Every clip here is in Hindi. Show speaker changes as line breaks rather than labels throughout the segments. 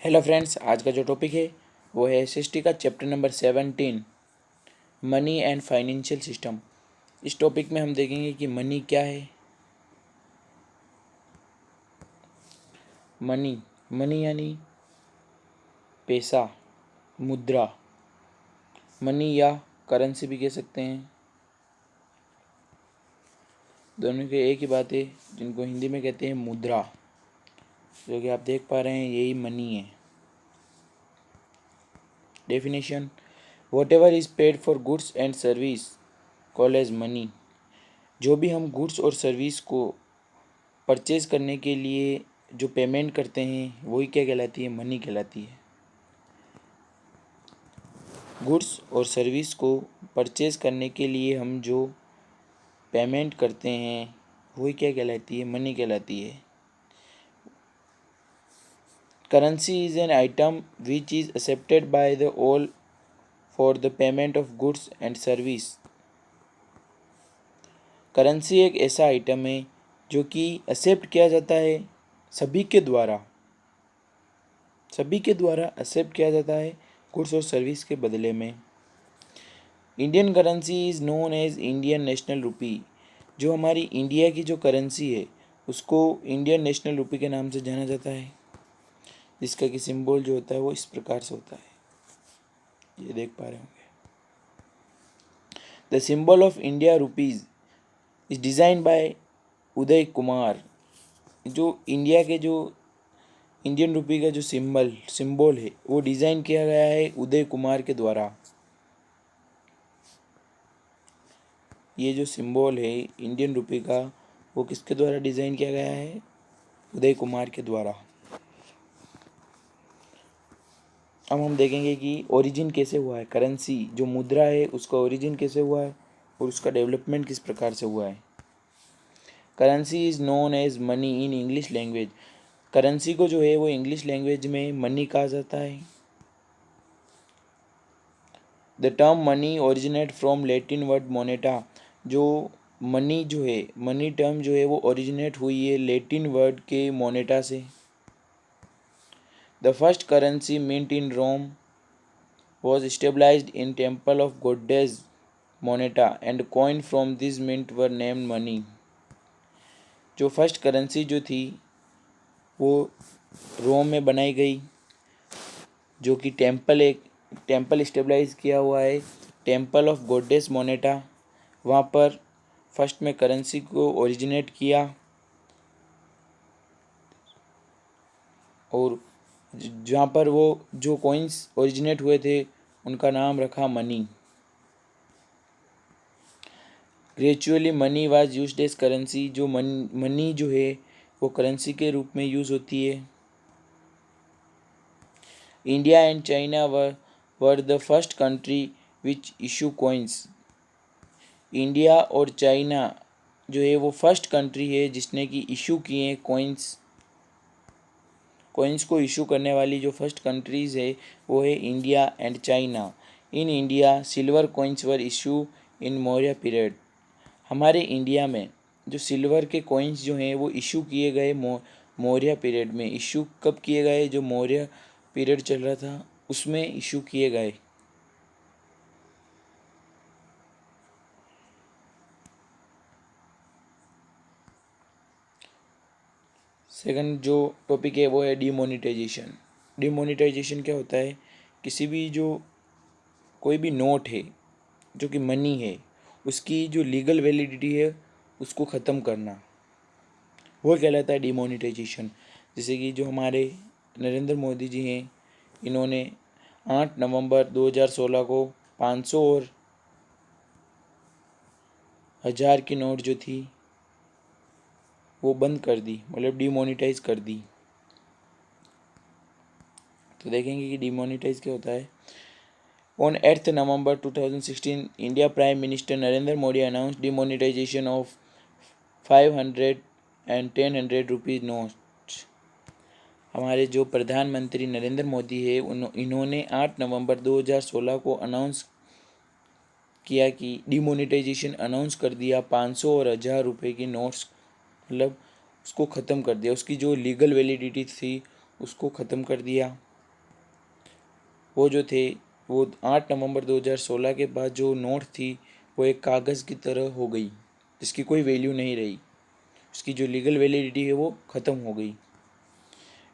हेलो फ्रेंड्स, आज का जो टॉपिक है वो है एसएसटी का chapter number 17, money and financial system. इस टॉपिक में हम देखेंगे कि मनी क्या है। मनी मनी यानी पैसा, मुद्रा। मनी या करेंसी भी कह सकते हैं। दोनों की एक ही बात है, जिनको हिंदी में कहते हैं मुद्रा। जो कि आप देख पा रहे हैं, यही मनी है। Definition: whatever is paid for goods and service call as money. जो भी हम गुड्स और सर्विस को परचेज़ करने के लिए जो पेमेंट करते हैं वही क्या कहलाती है? मनी कहलाती है। गुड्स और सर्विस को परचेज़ करने के लिए हम जो पेमेंट करते हैं वही क्या कहलाती है? मनी कहलाती है। Currency is an item which is accepted by the all for the payment of goods and service. Currency एक ऐसा आइटम है जो कि एक्सेप्ट किया जाता है सभी के द्वारा एक्सेप्ट किया जाता है गुड्स और सर्विस के बदले में। Indian currency is known as Indian national rupee. जो हमारी इंडिया की जो करेंसी है उसको इंडियन नेशनल रुपी के नाम से जाना जाता है, जिसका कि सिंबल जो होता है वो इस प्रकार से होता है, ये देख पा रहे होंगे। The symbol of India rupees is design by Uday Kumar. जो इंडिया के जो इंडियन रुपी का जो सिंबल है वो डिज़ाइन किया गया है उदय कुमार के द्वारा। ये जो सिंबल है इंडियन रुपी का वो किसके द्वारा डिज़ाइन किया गया है? उदय कुमार के द्वारा। अब हम देखेंगे कि ओरिजिन कैसे हुआ है। करेंसी जो मुद्रा है उसका ओरिजिन कैसे हुआ है और उसका डेवलपमेंट किस प्रकार से हुआ है। Currency is known as money in English language. Currency को जो है वो इंग्लिश लैंग्वेज में मनी कहा जाता है। The term money originate from Latin word Moneta. जो मनी जो है, मनी टर्म जो है वो ओरिजिनेट हुई है लैटिन वर्ड के मोनेटा से। The first currency mint in Rome was established in temple of goddess Moneta and coin from this mint were named money। जो फर्स्ट करेंसी जो थी वो रोम में बनाई गई, जो कि टेम्पल इस्टेब्लाइज किया हुआ है, टेम्पल ऑफ गॉडेस मोनेटा। वहाँ पर फर्स्ट में करेंसी को ओरिजिनेट किया और जहाँ पर वो जो कॉइन्स ओरिजिनेट हुए थे उनका नाम रखा money. Gradually money was used as currency. जो मनी जो है वो करेंसी के रूप में यूज़ होती है। India and China were the first country which issue coins. India और चाइना जो है वो फर्स्ट कंट्री है जिसने कि इशू किए हैं कॉइन्स। कॉइन्स को इशू करने वाली जो फर्स्ट कंट्रीज़ है वो है India and China. In India silver coins were issue in Maurya period. हमारे इंडिया में जो सिल्वर के कॉइन्स जो हैं वो इशू किए गए मौर्य पीरियड में। इशू कब किए गए? जो मौर्य पीरियड चल रहा था उसमें इशू किए गए। सेकंड जो टॉपिक है वो है डिमोनेटाइजेशन। डिमोनेटाइजेशन क्या होता है? किसी भी जो कोई भी नोट है जो कि मनी है उसकी जो लीगल वैलिडिटी है उसको ख़त्म करना, वो कहलाता है डिमोनेटाइजेशन। जैसे कि जो हमारे नरेंद्र मोदी जी हैं, इन्होंने 8 नवंबर 2016 को 500 और 1000 की नोट जो थी वो बंद कर दी, मतलब डिमोनेटाइज कर दी। तो देखेंगे कि डिमोनेटाइज क्या होता है। On 8 November 2016 India prime minister Narendra Modi announce demonetisation of 500 and 10 rupees notes. हमारे जो प्रधानमंत्री नरेंद्र मोदी है इन्होंने 8 नवंबर 2016 को अनाउंस किया कि डिमोनेटाइजेशन अनाउंस कर दिया 500 और 1000 रुपये की नोट्स, मतलब उसको ख़त्म कर दिया, उसकी जो लीगल वैलिडिटी थी उसको ख़त्म कर दिया। वो जो थे वो 8 नवंबर 2016 के बाद जो नोट थी वो एक कागज़ की तरह हो गई, जिसकी कोई वैल्यू नहीं रही, उसकी जो लीगल वैलिडिटी है वो ख़त्म हो गई।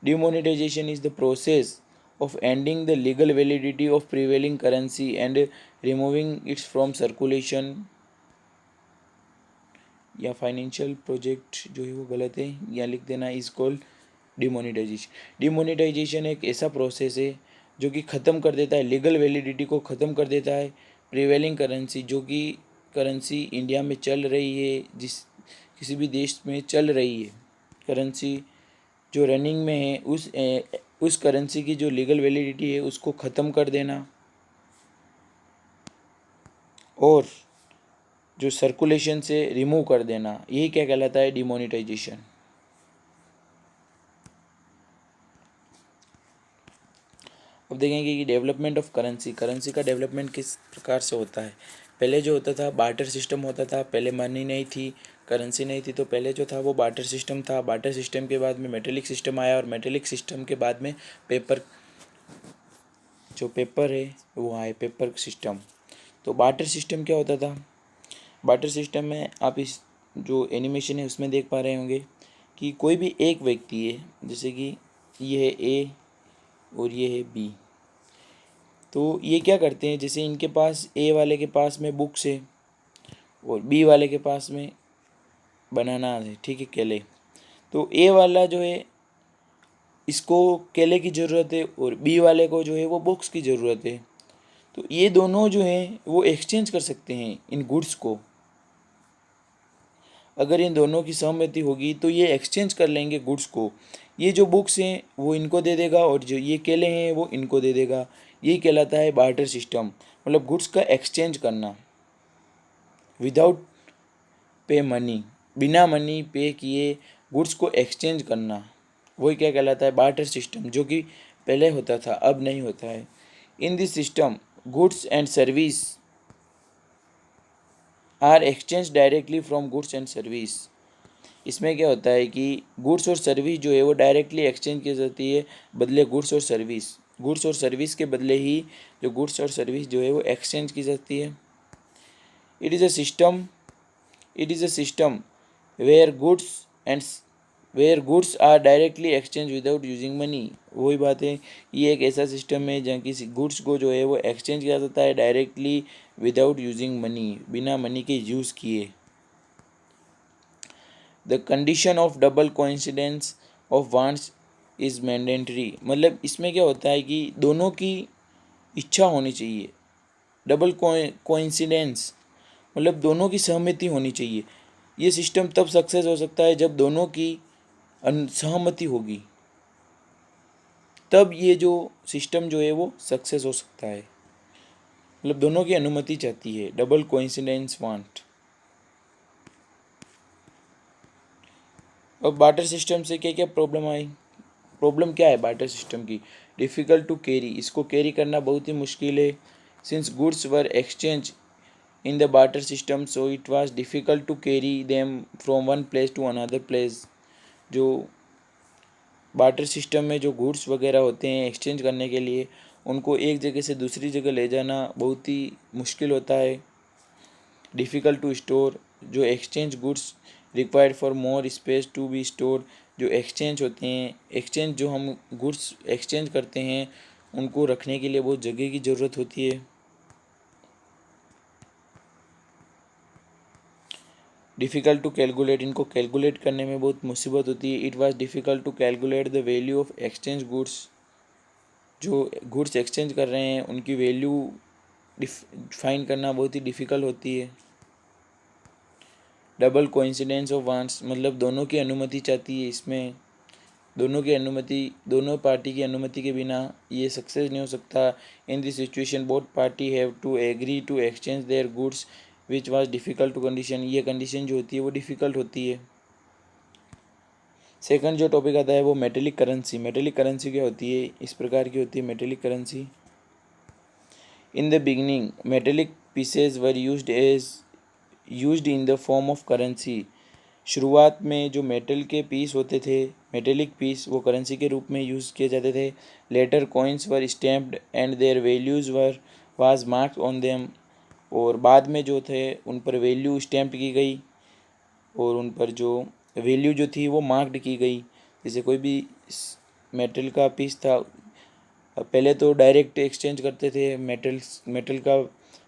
Demonetization is the process of ending the legal validity of prevailing currency and removing it from circulation, या फाइनेंशियल प्रोजेक्ट जो है वो गलत है, या लिख देना इज कॉल्ड डिमोनेटाइजेशन। डिमोनेटाइजेशन एक ऐसा प्रोसेस है जो कि ख़त्म कर देता है, लीगल वैलिडिटी को ख़त्म कर देता है प्रिवेलिंग करेंसी, जो कि करेंसी इंडिया में चल रही है, जिस किसी भी देश में चल रही है करेंसी जो रनिंग में है, उस करेंसी की जो लीगल वैलिडिटी है उसको ख़त्म कर देना, और जो सर्कुलेशन से रिमूव कर देना, यही क्या कहलाता है, डिमोनेटाइजेशन। अब देखेंगे कि डेवलपमेंट ऑफ करेंसी, करेंसी का डेवलपमेंट किस प्रकार से होता है। पहले जो होता था बार्टर सिस्टम होता था, पहले मनी नहीं थी, करेंसी नहीं थी, तो पहले जो था वो बार्टर सिस्टम था। बार्टर सिस्टम के बाद में मेटेलिक सिस्टम आया, और मेटेलिक सिस्टम के बाद में पेपर, जो पेपर है वो आए, पेपर सिस्टम। तो बार्टर सिस्टम क्या होता था, बार्टर सिस्टम में आप इस जो एनिमेशन है उसमें देख पा रहे होंगे कि कोई भी एक व्यक्ति है, जैसे कि ये है ए और ये है बी, तो ये क्या करते हैं, जैसे इनके पास ए वाले के पास में बुक्स है और बी वाले के पास में बनाना है, ठीक है, केले। तो ए वाला जो है इसको केले की ज़रूरत है और बी वाले को जो है वो बुक्स की ज़रूरत है। तो ये दोनों जो हैं वो एक्सचेंज कर सकते हैं इन गुड्स को। अगर इन दोनों की सहमति होगी तो ये एक्सचेंज कर लेंगे गुड्स को। ये जो बुक्स हैं वो इनको दे देगा और जो ये केले हैं वो इनको दे देगा। यही कहलाता है बार्टर सिस्टम, मतलब गुड्स का एक्सचेंज करना विदाउट पे मनी, बिना मनी पे किए गुड्स को एक्सचेंज करना, वही क्या कहलाता है, बार्टर सिस्टम, जो कि पहले होता था अब नहीं होता है। In this system goods and service are exchange directly from goods and service. इसमें क्या होता है कि गुड्स और सर्विस जो है वो डायरेक्टली एक्सचेंज की जाती है, बदले गुड्स और सर्विस, गुड्स और सर्विस के बदले ही जो गुड्स और सर्विस जो है वो एक्सचेंज की जाती है। It is a system, it is a system where goods and where goods are directly exchange without using money. वही बात है, ये एक ऐसा सिस्टम है जहाँ किसी गुड्स को जो है वो एक्सचेंज किया जाता है डायरेक्टली विदाउट यूजिंग मनी, बिना मनी के यूज़ किए। The condition of double coincidence of wants is mandatory, मतलब इसमें क्या होता है कि दोनों की इच्छा होनी चाहिए। डबल कोइंसिडेंस मतलब दोनों की सहमति होनी चाहिए। ये सिस्टम तब सक्सेस हो सकता है जब दोनों की सहमति होगी, तब ये जो सिस्टम जो है वो सक्सेस हो सकता है, मतलब दोनों की अनुमति चाहती है। Double coincidence want. अब बार्टर सिस्टम से क्या क्या प्रॉब्लम आई, प्रॉब्लम क्या है बार्टर सिस्टम की, डिफ़िकल्ट टू कैरी, इसको कैरी करना बहुत ही मुश्किल है। Since goods were exchange in the barter system so it was difficult to carry them from one place to another place. जो बार्टर सिस्टम में जो गुड्स वगैरह होते हैं एक्सचेंज करने के लिए, उनको एक जगह से दूसरी जगह ले जाना बहुत ही मुश्किल होता है। डिफ़िकल्ट टू स्टोर, जो exchange goods required for more space to be store, जो एक्सचेंज होते हैं, एक्सचेंज जो हम गुड्स एक्सचेंज करते हैं उनको रखने के लिए बहुत जगह की ज़रूरत होती है। डिफ़िकल्ट टू कैलकुलेट, इनको कैलकुलेट करने में बहुत मुसीबत होती है। It was difficult to calculate the value of exchange goods, जो गुड्स एक्सचेंज कर रहे हैं उनकी वैल्यू फाइंड करना बहुत ही डिफ़िकल्ट होती है। डबल कोइंसिडेंस ऑफ वांट्स, मतलब दोनों की अनुमति चाहती है इसमें, दोनों की अनुमति, दोनों पार्टी की अनुमति के बिना ये सक्सेस नहीं हो सकता। In this situation both party have to agree to exchange their goods which was difficult to condition, ये कंडीशन जो होती है वो डिफ़िकल्ट होती है। सेकंड जो टॉपिक आता है वो मेटेलिक करेंसी। मेटेलिक करेंसी क्या होती है, इस प्रकार की होती है metallic currency. In the beginning metallic pieces were used in the form of currency. शुरुआत में जो मेटल के पीस होते थे, मेटेलिक पीस, वो करेंसी के रूप में यूज़ किए जाते थे। Later coins were stamped and their values was marked on them, और बाद में जो थे उन पर वैल्यू स्टैम्प की गई और उन पर जो वैल्यू जो थी वो मार्क्ड की गई। जैसे कोई भी मेटल का पीस था, पहले तो डायरेक्ट एक्सचेंज करते थे मेटल का,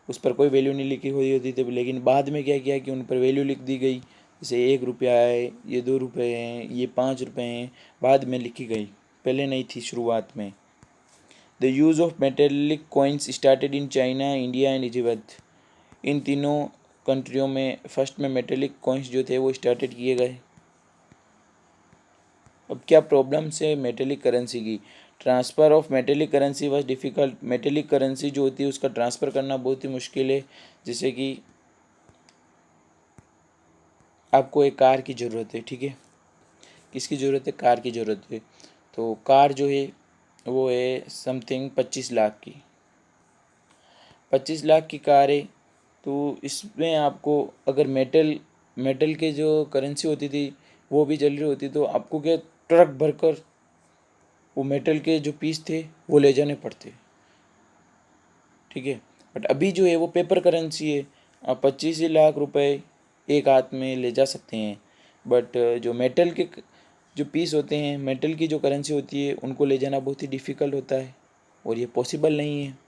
उस पर कोई वैल्यू नहीं लिखी हुई होती थी, लेकिन बाद में क्या किया कि उन पर वैल्यू लिख दी गई। जैसे 1 रुपया है, ये 2 रुपये हैं, ये 5 रुपये हैं, बाद में लिखी गई, पहले नहीं थी शुरुआत में। The use of metallic coins started in China, India and Egypt. इन तीनों कंट्रियों में फर्स्ट में मेटेलिक कॉइन्स जो थे वो स्टार्टेड किए गए। अब क्या प्रॉब्लम्स है मेटेलिक करेंसी की? Transfer of metallic currency was difficult. Metallic currency जो होती है उसका ट्रांसफ़र करना बहुत ही मुश्किल है। जैसे कि आपको एक कार की ज़रूरत है, ठीक है, किसकी ज़रूरत है? कार की ज़रूरत है। तो कार जो है वो है समथिंग 25 लाख की, 25 लाख की कार है। तो इसमें आपको अगर मेटल के जो करेंसी होती थी वो भी चल रही होती, तो आपको क्या ट्रक भरकर वो मेटल के जो पीस थे वो ले जाने पड़ते, ठीक है। बट अभी जो है वो पेपर करेंसी है, आप 25 लाख रुपए एक हाथ में ले जा सकते हैं। बट जो मेटल के जो पीस होते हैं, मेटल की जो करेंसी होती है, उनको ले जाना बहुत ही डिफ़िकल्ट होता है और ये पॉसिबल नहीं है।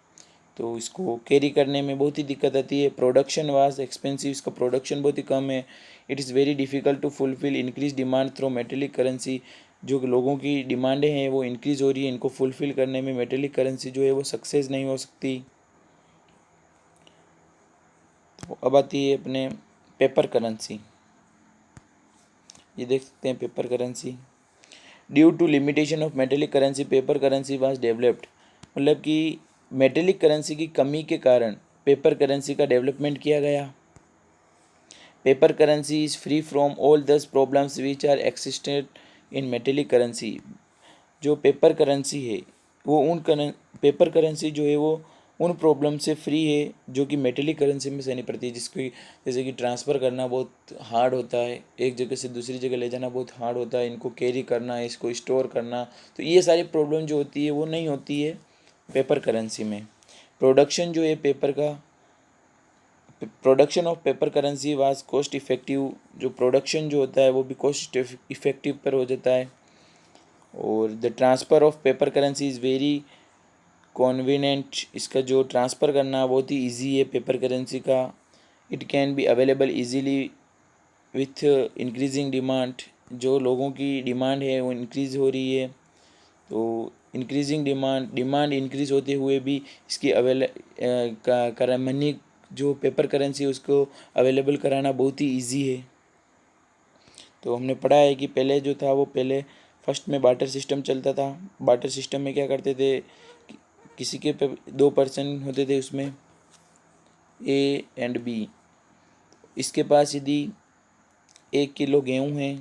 तो इसको कैरी करने में बहुत ही दिक्कत आती है। प्रोडक्शन वाज एक्सपेंसिव, इसका प्रोडक्शन बहुत ही कम है। It is very difficult to fulfil increase demand through metallic currency. जो लोगों की डिमांडें हैं वो इंक्रीज़ हो रही है, इनको फुलफ़िल करने में मेटेलिक करेंसी जो है वो सक्सेस नहीं हो सकती। तो अब आती है अपने पेपर करेंसी। ये देख सकते हैं paper currency. Due to limitation of metallic currency, paper currency was developed. मतलब कि मेटेलिक करेंसी की कमी के कारण पेपर करेंसी का डेवलपमेंट किया गया। Paper currency is free from all these problems which are existed in metallic currency. जो पेपर करेंसी है वो पेपर करेंसी जो है वो उन प्रॉब्लम से फ्री है जो कि मेटेलिक करेंसी में सहनी पड़ती है, जिसकी जैसे कि ट्रांसफ़र करना बहुत हार्ड होता है, एक जगह से दूसरी जगह ले जाना बहुत हार्ड होता है, इनको कैरी करना, इसको स्टोर करना, तो ये सारी प्रॉब्लम जो होती है वो नहीं होती है पेपर करेंसी में। प्रोडक्शन जो है पेपर का, production of paper currency was cost effective. जो प्रोडक्शन जो होता है वो भी कॉस्ट इफ़ेक्टिव पर हो जाता है। और the transfer of paper currency is very convenient. इसका जो ट्रांसफ़र करना बहुत ही ईजी है पेपर करेंसी का। It can be available easily with increasing demand. जो लोगों की डिमांड है वो इंक्रीज़ हो रही है, तो इंक्रीजिंग डिमांड इंक्रीज़ होते हुए भी इसकी मनी जो पेपर करेंसी है उसको अवेलेबल कराना बहुत ही ईजी है। तो हमने पढ़ा है कि पहले जो था वो पहले फर्स्ट में बार्टर सिस्टम चलता था। बार्टर सिस्टम में क्या करते थे, किसी के 2 पर्सन होते थे उसमें, ए एंड बी। इसके पास यदि 1 किलो गेहूँ है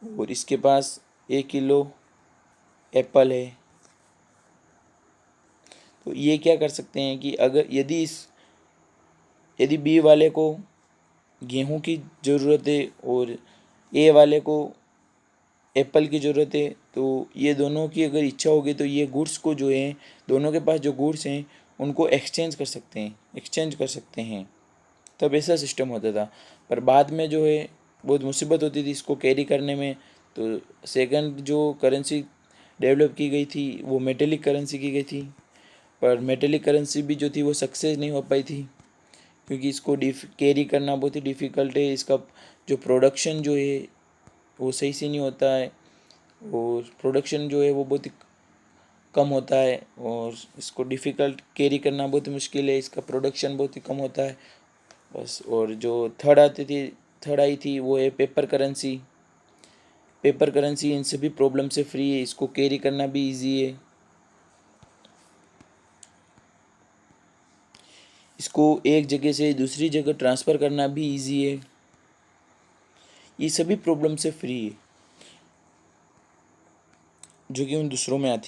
और इसके पास 1 किलो एप्पल है, तो ये क्या कर सकते हैं कि अगर यदि बी वाले को गेहूँ की ज़रूरत है और ए वाले को एप्पल की ज़रूरत है, तो ये दोनों की अगर इच्छा होगी तो ये गुड्स को जो है, दोनों के पास जो गुड्स हैं उनको एक्सचेंज कर सकते हैं। तब ऐसा सिस्टम होता था। पर बाद में जो है बहुत मुसीबत होती थी इसको कैरी करने में। तो सेकंड जो करेंसी डेवलप की गई थी वो मेटेलिक करेंसी की गई थी। पर मेटेलिक करेंसी भी जो थी वो सक्सेस नहीं हो पाई थी, क्योंकि इसको कैरी करना बहुत ही डिफ़िकल्ट है। इसका जो प्रोडक्शन जो है वो सही से नहीं होता है, और प्रोडक्शन जो है वो बहुत ही कम होता है, और इसको डिफ़िकल्ट कैरी करना बहुत ही मुश्किल है। इसका प्रोडक्शन बहुत ही कम होता है बस। और जो थर्ड आई थी वो है paper currency. Paper currency in सभी प्रॉब्लम से फ्री है, इसको कैरी करना भी इजी है, इसको एक जगह से दूसरी जगह ट्रांसफ़र करना भी इजी है। ये सभी प्रॉब्लम से फ्री है जो कि उन दूसरों में आती है।